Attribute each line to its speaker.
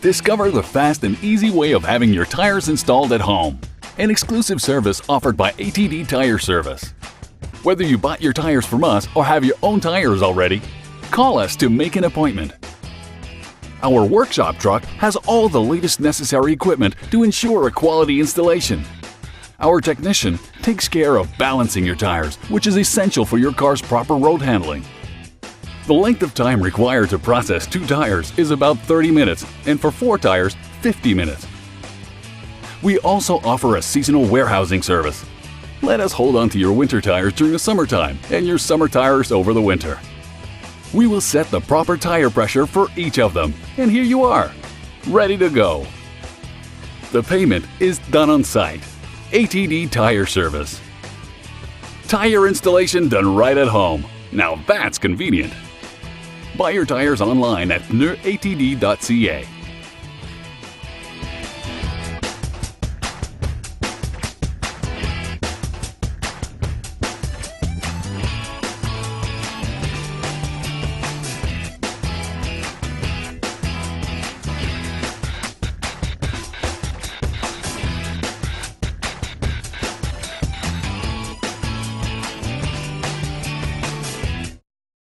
Speaker 1: Discover the fast and easy way of having your tires installed at home. An exclusive service offered by ATD Tire Service. Whether you bought your tires from us or have your own tires already, call us to make an appointment. Our workshop truck has all the latest necessary equipment to ensure a quality installation. Our technician takes care of balancing your tires, which is essential for your car's proper road handling. The length of time required to process 2 tires is about 30 minutes, and for 4 tires, 50 minutes. We also offer a seasonal warehousing service. Let us hold on to your winter tires during the summertime and your summer tires over the winter. We will set the proper tire pressure for each of them, and here you are, ready to go. The payment is done on site. ATD Tire Service. Tire installation done right at home. Now that's convenient. Buy your tires online at atd.ca.